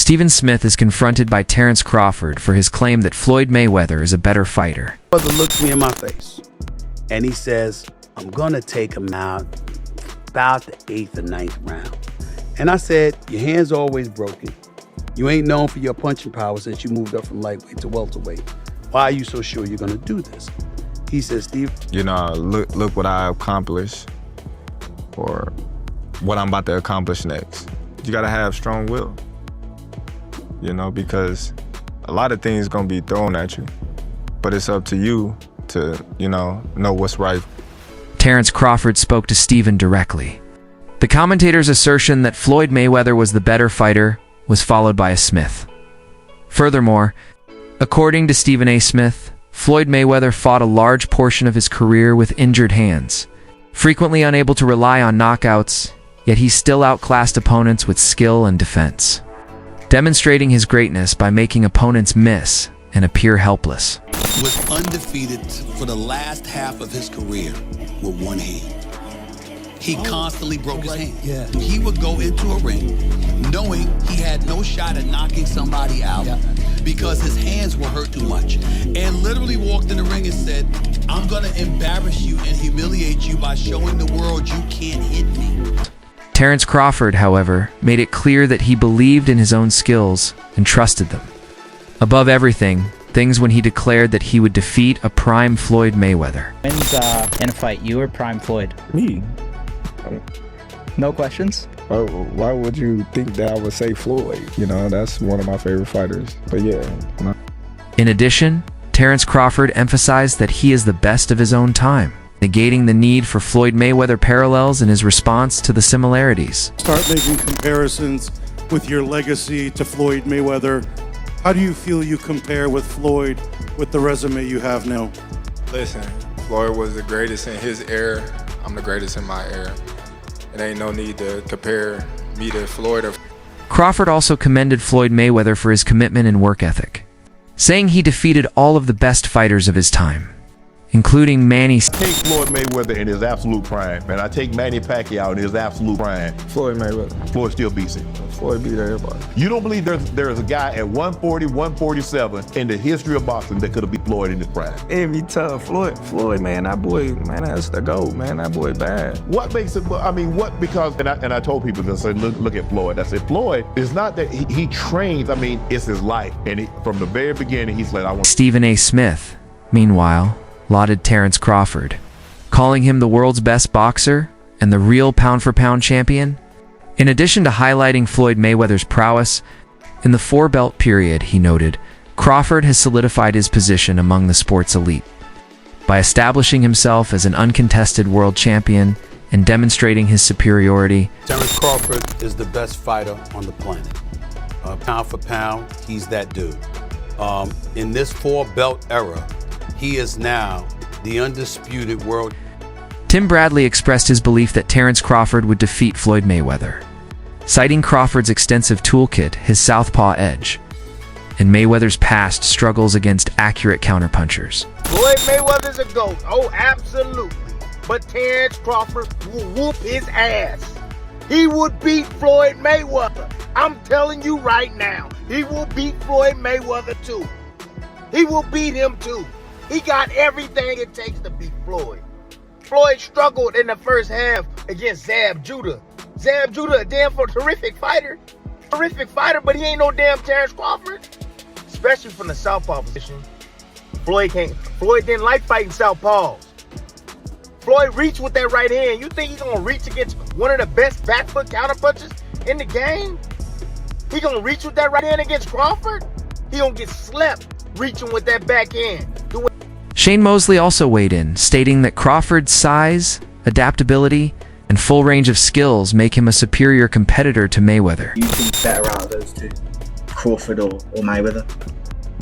Stephen Smith is confronted by Terence Crawford for his claim that Floyd Mayweather is a better fighter. Brother looks me in my face and he says, I'm gonna take him out about the 8th or 9th round. And I said, your hand's always broken. You ain't known for your punching power since you moved up from lightweight to welterweight. Why are you so sure you're gonna do this? He says, Steve. You know, look what I accomplished or what I'm about to accomplish next. You gotta have strong will, you know, because a lot of things gonna be thrown at you, but it's up to you to, you know what's right. Terence Crawford spoke to Stephen directly. The commentator's assertion that Floyd Mayweather was the better fighter was followed by a Smith. Furthermore, according to Stephen A. Smith, Floyd Mayweather fought a large portion of his career with injured hands, frequently unable to rely on knockouts, yet he still outclassed opponents with skill and defense, demonstrating his greatness by making opponents miss and appear helpless. Was undefeated for the last half of his career with one hand. He constantly broke his hand. Yeah. He would go into a ring knowing he had no shot at knocking somebody out because his hands were hurt too much. And literally walked in the ring and said, I'm gonna embarrass you and humiliate you by showing the world you can't hit me. Terence Crawford, however, made it clear that he believed in his own skills and trusted them. Above everything, things when he declared that he would defeat a prime Floyd Mayweather. When's in a fight, you or prime Floyd? Me? No questions? Why would you think that I would say Floyd? You know, that's one of my favorite fighters. But yeah. In addition, Terence Crawford emphasized that he is the best of his own time, negating the need for Floyd Mayweather parallels in his response to the similarities. Start making comparisons with your legacy to Floyd Mayweather. How do you feel you compare with Floyd with the resume you have now? Listen, Floyd was the greatest in his era. I'm the greatest in my era. It ain't no need to compare me to Floyd. Crawford also commended Floyd Mayweather for his commitment and work ethic, saying he defeated all of the best fighters of his time, including Manny. I take Floyd Mayweather in his absolute prime, and I take Manny Pacquiao in his absolute prime. Floyd Mayweather. Floyd still beats him. Floyd beat everybody. You don't believe there's a guy at 140, 147 in the history of boxing that could have beat Floyd in his prime? It'd be tough. Floyd, man, that boy, man, that's the GOAT, man. That boy bad. What makes it, I mean, what, because, and I told people this, I said, look at Floyd. I said, Floyd, it's not that he trains, I mean, it's his life. And from the very beginning, he's like, I want. Stephen A. Smith, meanwhile, lauded Terence Crawford, calling him the world's best boxer and the real pound-for-pound champion. In addition to highlighting Floyd Mayweather's prowess, in the four-belt period, he noted, Crawford has solidified his position among the sport's elite by establishing himself as an uncontested world champion and demonstrating his superiority. Terence Crawford is the best fighter on the planet. Pound for pound, he's that dude. In this four-belt era, he is now the undisputed world. Tim Bradley expressed his belief that Terence Crawford would defeat Floyd Mayweather, citing Crawford's extensive toolkit, his southpaw edge, and Mayweather's past struggles against accurate counterpunchers. Floyd Mayweather's a GOAT, oh absolutely, but Terence Crawford will whoop his ass. He would beat Floyd Mayweather. I'm telling you right now, he will beat Floyd Mayweather too. He will beat him too. He got everything it takes to beat Floyd. Floyd struggled in the first half against Zab Judah. Zab Judah, a damn terrific fighter. Terrific fighter, but he ain't no damn Terence Crawford. Especially from the southpaw position. Floyd didn't like fighting southpaws. Floyd reached with that right hand. You think he's gonna reach against one of the best back foot counterpunchers in the game? He gonna reach with that right hand against Crawford? He gonna get slept reaching with that back hand. Shane Mosley also weighed in, stating that Crawford's size, adaptability, and full range of skills make him a superior competitor to Mayweather. You think better out of those two, Crawford or Mayweather?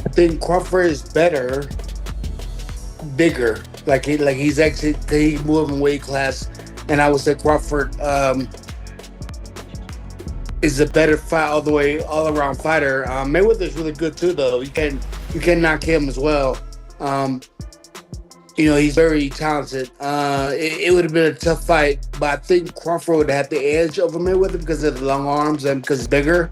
I think Crawford is better, bigger. Like he's actually he moved in weight class, and I would say Crawford is a better fight all around fighter. Mayweather's really good too, though. You can knock him as well. You know, he's very talented. It would have been a tough fight, but I think Crawford would have the edge over Mayweather because of the long arms and because he's bigger.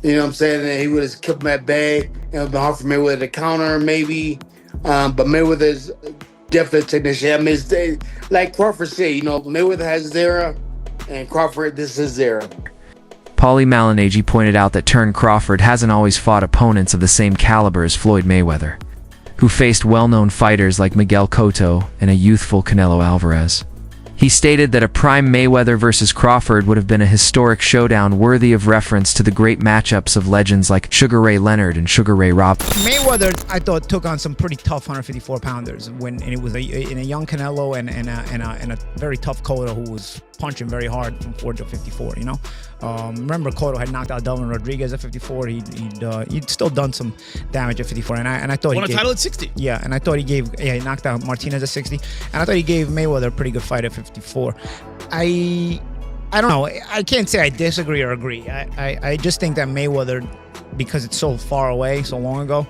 You know what I'm saying? And he would have kept him at bay. It would have been hard for Mayweather to counter, maybe. But Mayweather's definitely a technician. I mean, like Crawford said, you know, Mayweather has his era, and Crawford, this is his era. Paulie Malignaggi pointed out that Terence Crawford hasn't always fought opponents of the same caliber as Floyd Mayweather, who faced well-known fighters like Miguel Cotto and a youthful Canelo Alvarez. He stated that a prime Mayweather versus Crawford would have been a historic showdown worthy of reference to the great matchups of legends like Sugar Ray Leonard and Sugar Ray Robinson. Mayweather, I thought, took on some pretty tough 154-pounders and it was in a young Canelo and a very tough Cotto who was punching very hard from 40 to 54, you know? Remember, Cotto had knocked out Delvin Rodriguez at 54. He'd still done some damage at 54, and I thought won a title at 60. Yeah, and I thought he knocked out Martinez at 60, and I thought he gave Mayweather a pretty good fight at 54. I don't know. I can't say I disagree or agree. I just think that Mayweather, because it's so far away, so long ago,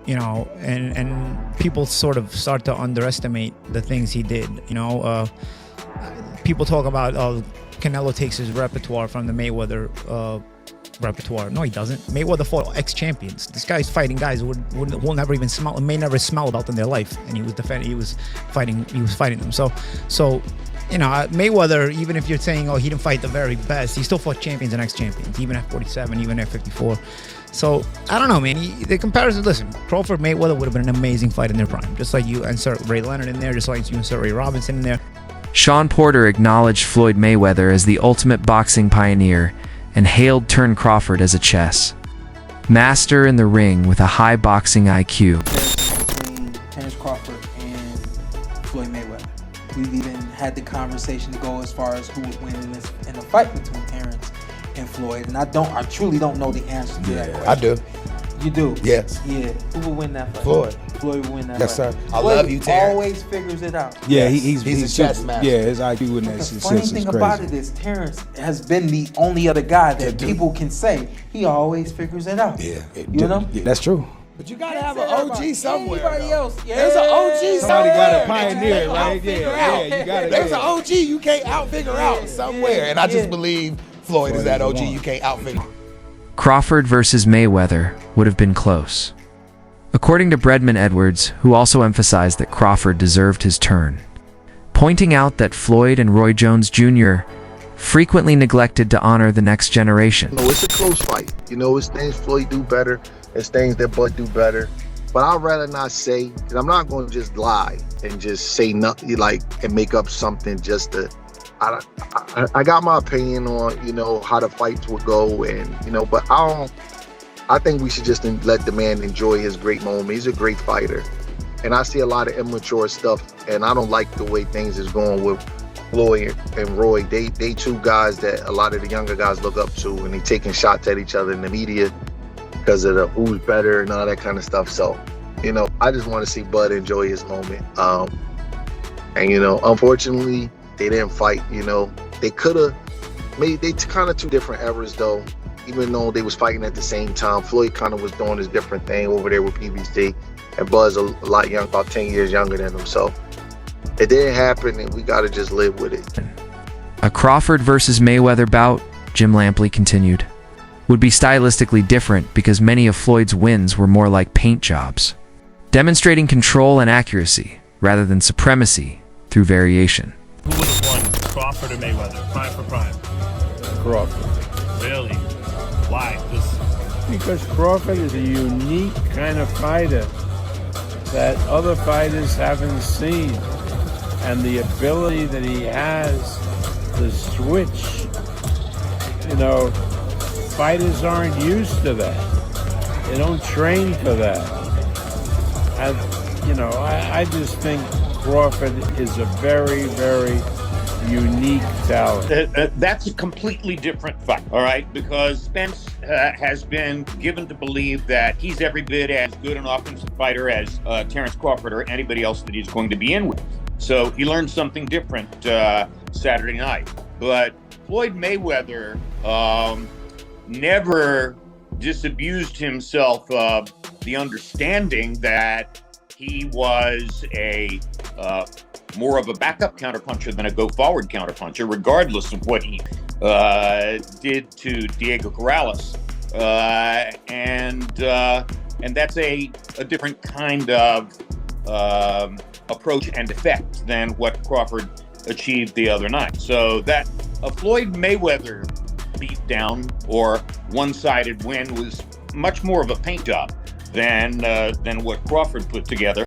you know, and people sort of start to underestimate the things he did. You know, people talk about Canelo takes his repertoire from the Mayweather repertoire. No, he doesn't. Mayweather fought ex-champions. This guy's fighting guys who will never even smell, may never smell a belt in their life, and he was fighting them. So, you know, Mayweather, even if you're saying, oh, he didn't fight the very best, he still fought champions and ex-champions, even at 47, even at 54. So, I don't know, man. The comparison, listen, Crawford, Mayweather would have been an amazing fight in their prime. Just like you insert Ray Leonard in there, just like you insert Ray Robinson in there. Sean Porter acknowledged Floyd Mayweather as the ultimate boxing pioneer and hailed Terence Crawford as a chess master in the ring with a high boxing IQ. Between Terence Crawford and Floyd Mayweather. We've even had the conversation to go as far as who would win in a fight between Terence and Floyd, and I truly don't know the answer to that question. I do. You do? Yes. Yeah. Who would win that fight? Floyd. Floyd would win that Yes, fight. sir. I love you, Terrence. Always figures it out. Yeah, he's a chess master. Yeah, his IQ in that The sense funny is thing crazy. about it is Terrence has been the only other guy that people can say he always figures it out. Yeah. You know? Yeah, that's true. But you gotta have an OG somewhere. Anybody else? Yeah. There's an OG Somebody got somewhere. a pioneer, right? Yeah, you got it. There's an OG you can't outfigure out somewhere. And I just believe Floyd is that OG you can't outfigure. Crawford versus Mayweather would have been close, according to Bredman Edwards, who also emphasized that Crawford deserved his turn, pointing out that Floyd and Roy Jones Jr. frequently neglected to honor the next generation. No, it's a close fight. You know, it's things Floyd do better, it's things that Bud do better. But I'd rather not say, because I'm not going to just lie and just say nothing, like, and make up something just to. I got my opinion on, you know, how the fights would go, and, you know, but I think we should just let the man enjoy his great moment. He's a great fighter. And I see a lot of immature stuff, and I don't like the way things is going with Floyd and Roy. They two guys that a lot of the younger guys look up to, and they taking shots at each other in the media because of the who's better and all that kind of stuff. So, you know, I just want to see Bud enjoy his moment. And, you know, unfortunately, they didn't fight. You know, they could have made, they kind of two different eras though. Even though they was fighting at the same time, Floyd kind of was doing his different thing over there with PBC, and Bud's a lot young, about 10 years younger than him. So it didn't happen, and we got to just live with it. A Crawford versus Mayweather bout, Jim Lampley continued, would be stylistically different because many of Floyd's wins were more like paint jobs, demonstrating control and accuracy rather than supremacy through variation. Who would have won, Crawford or Mayweather, prime for prime? Crawford. Really? Why? Because Crawford is a unique kind of fighter that other fighters haven't seen. And the ability that he has to switch, you know, fighters aren't used to that. They don't train for that. And, you know, I just think Crawford is a very, very unique talent. That's a completely different fight, all right? Because Spence has been given to believe that he's every bit as good an offensive fighter as Terence Crawford or anybody else that he's going to be in with. So he learned something different Saturday night. But Floyd Mayweather never disabused himself of the understanding that he was a more of a backup counterpuncher than a go-forward counterpuncher, regardless of what he did to Diego Corrales and that's a different kind of approach and effect than what Crawford achieved the other night. So that a Floyd Mayweather beatdown or one-sided win was much more of a paint job than what Crawford put together.